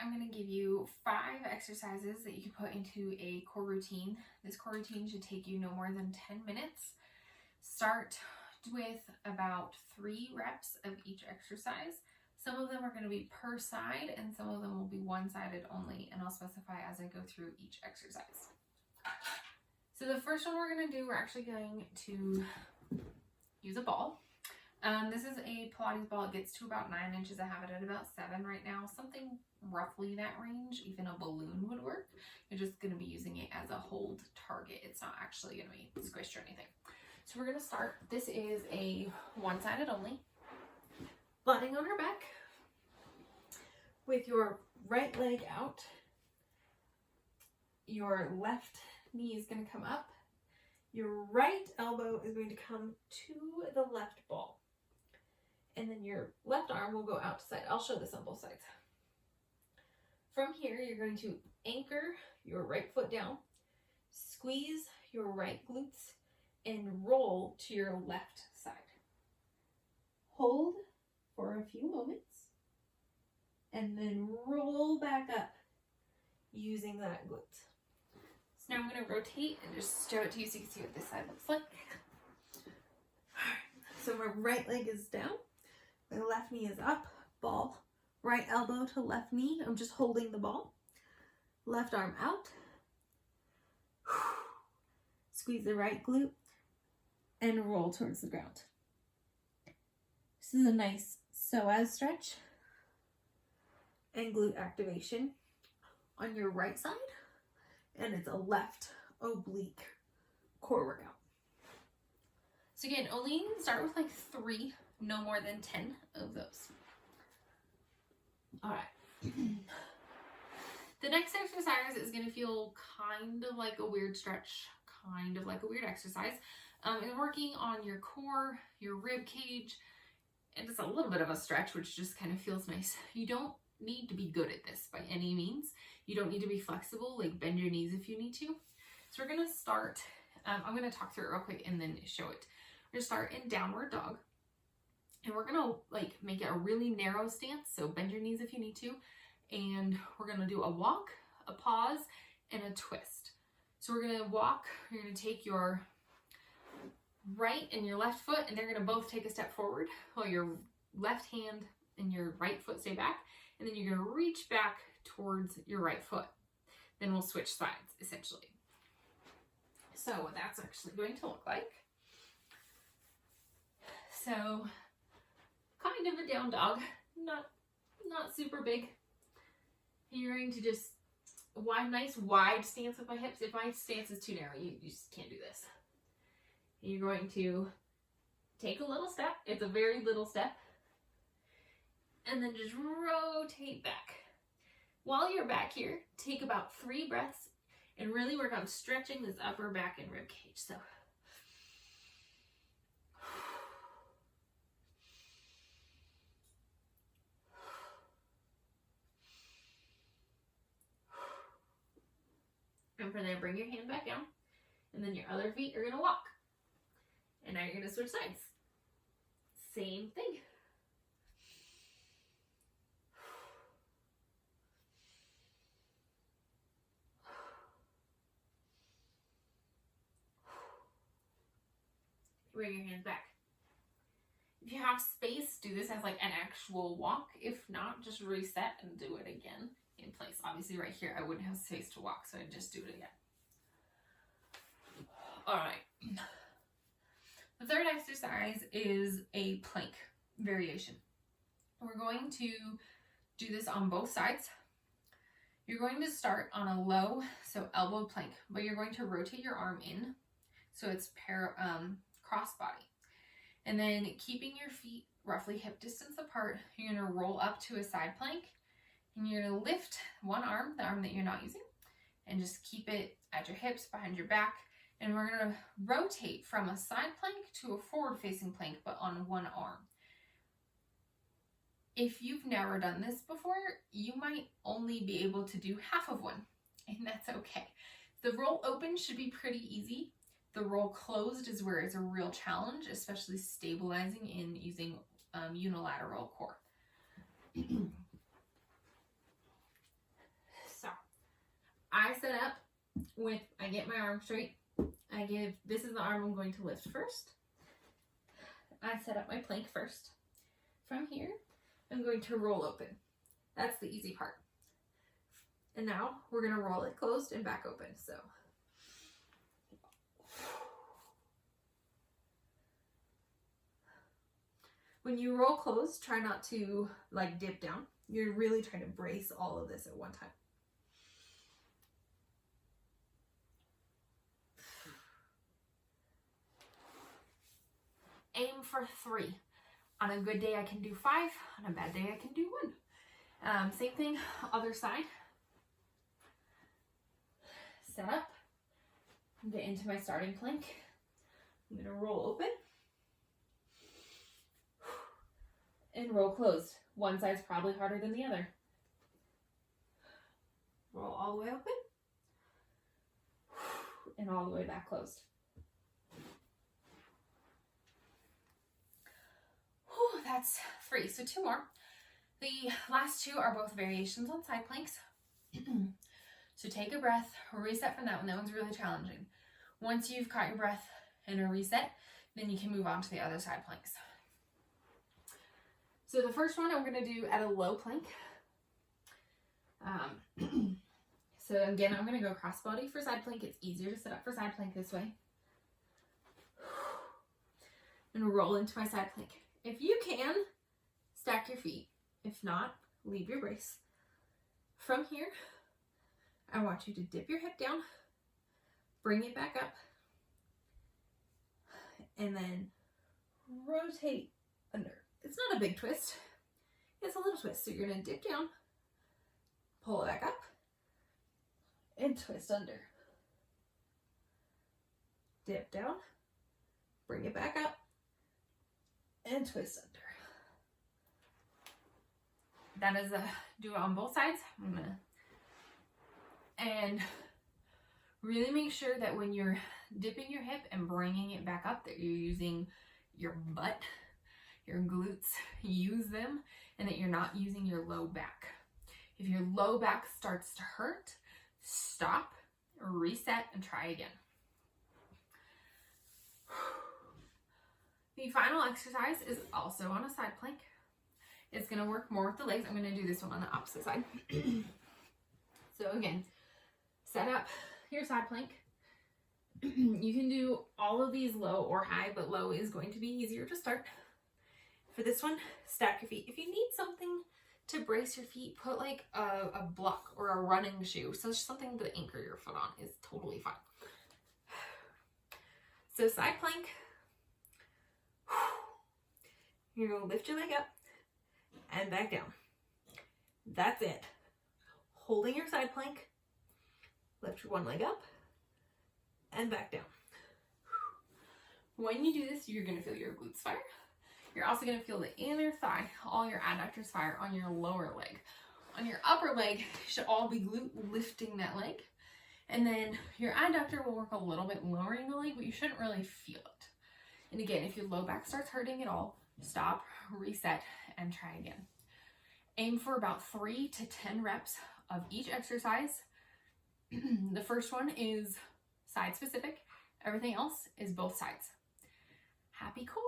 I'm going to give you 5 exercises that you can put into a core routine. This core routine should take you no more than 10 minutes. Start with about 3 reps of each exercise. Some of them are going to be per side and some of them will be one-sided only, and I'll specify as I go through each exercise. So the first one we're going to do, we're actually going to use a ball. This is a Pilates ball. It gets to about 9 inches. I have it at about 7 right now, something roughly that range. Even a balloon would work. You're just going to be using it as a hold target. It's not actually going to be squished or anything. So we're going to start. This is a one-sided only. Lying on her back with your right leg out. Your left knee is going to come up. Your right elbow is going to come to the left ball. And then your left arm will go out to side. I'll show this on both sides. From here, you're going to anchor your right foot down, squeeze your right glutes, and roll to your left side. Hold for a few moments, and then roll back up using that glute. So now I'm going to rotate and just show it to you so you can see what this side looks like. So my right leg is down. My left knee is up, ball, right elbow to left knee. I'm just holding the ball. Left arm out. Squeeze the right glute and roll towards the ground. This is a nice psoas stretch and glute activation on your right side, and it's a left oblique core workout. So again, only start with like 3. No more than 10 of those. All right. The next exercise is going to feel kind of like a weird stretch, kind of like a weird exercise. And working on your core, your rib cage, and it's a little bit of a stretch, which just kind of feels nice. You don't need to be good at this by any means. You don't need to be flexible, like bend your knees if you need to. So we're going to start, I'm going to talk through it real quick and then show it. We're going to start in downward dog. And we're going to like make it a really narrow stance. So bend your knees if you need to. And we're going to do a walk, a pause, and a twist. So we're going to walk. You're going to take your right and your left foot, and they're going to both take a step forward while your left hand and your right foot stay back. And then you're going to reach back towards your right foot. Then we'll switch sides, essentially. So what that's actually going to look like. So kind of a down dog, not super big. You're going to just nice wide stance with my hips. If my stance is too narrow, you just can't do this. You're going to take a little step. It's a very little step. And then just rotate back. While you're back here, take about 3 breaths and really work on stretching this upper back and rib cage. So and from there, bring your hand back down, and then your other feet are going to walk. And now you're going to switch sides. Same thing. Bring your hands back. If you have space, do this as like an actual walk. If not, just reset and do it again in place. Obviously right here, I wouldn't have space to walk, so I'd just do it again. All right. The third exercise is a plank variation. We're going to do this on both sides. You're going to start on a low, so elbow plank, but you're going to rotate your arm in, so it's cross body. And then keeping your feet roughly hip distance apart, you're going to roll up to a side plank, and you're going to lift one arm, the arm that you're not using, and just keep it at your hips, behind your back. And we're going to rotate from a side plank to a forward facing plank, but on one arm. If you've never done this before, you might only be able to do half of one, and that's okay. The roll open should be pretty easy. The roll closed is where it's a real challenge, especially stabilizing in using unilateral core. I get my arm straight. This is the arm I'm going to lift first. I set up my plank first. From here, I'm going to roll open. That's the easy part. And now we're going to roll it closed and back open. So when you roll closed, try not to like dip down. You're really trying to brace all of this at one time. Aim for 3. On a good day, I can do 5. On a bad day, I can do 1. Same thing, other side. Set up, get into my starting plank. I'm gonna roll open and roll closed. One side's probably harder than the other. Roll all the way open and all the way back closed. Whew, that's 3, so 2 more. The last 2 are both variations on side planks. So take a breath, reset from that one. That one's really challenging. Once you've caught your breath and a reset, then you can move on to the other side planks. So the first one I'm going to do at a low plank. So again, I'm going to go crossbody for side plank. It's easier to set up for side plank this way. And roll into my side plank. If you can, stack your feet. If not, leave your brace. From here, I want you to dip your hip down, bring it back up, and then rotate under. It's not a big twist, it's a little twist. So you're gonna dip down, pull it back up, and twist under. Dip down, bring it back up, and twist under. That is do it on both sides. And really make sure that when you're dipping your hip and bringing it back up, that you're using your butt, your glutes, use them, and that you're not using your low back. If your low back starts to hurt, stop, reset, and try again. The final exercise is also on a side plank. It's going to work more with the legs. I'm going to do this one on the opposite side. So again, set up your side plank. You can do all of these low or high, but low is going to be easier to start. For this one, stack your feet. If you need something to brace your feet, put like a block or a running shoe. So something to anchor your foot on is totally fine. So side plank. You're going to lift your leg up and back down. That's it. Holding your side plank, lift your one leg up and back down. When you do this, you're going to feel your glutes fire. You're also going to feel the inner thigh, all your adductors fire on your lower leg. On your upper leg, you should all be glute lifting that leg. And then your adductor will work a little bit lowering the leg, but you shouldn't really feel it. And again, if your low back starts hurting at all, stop, reset, and try again. Aim for about 3 to 10 reps of each exercise. The first one is side specific. Everything else is both sides. Happy core.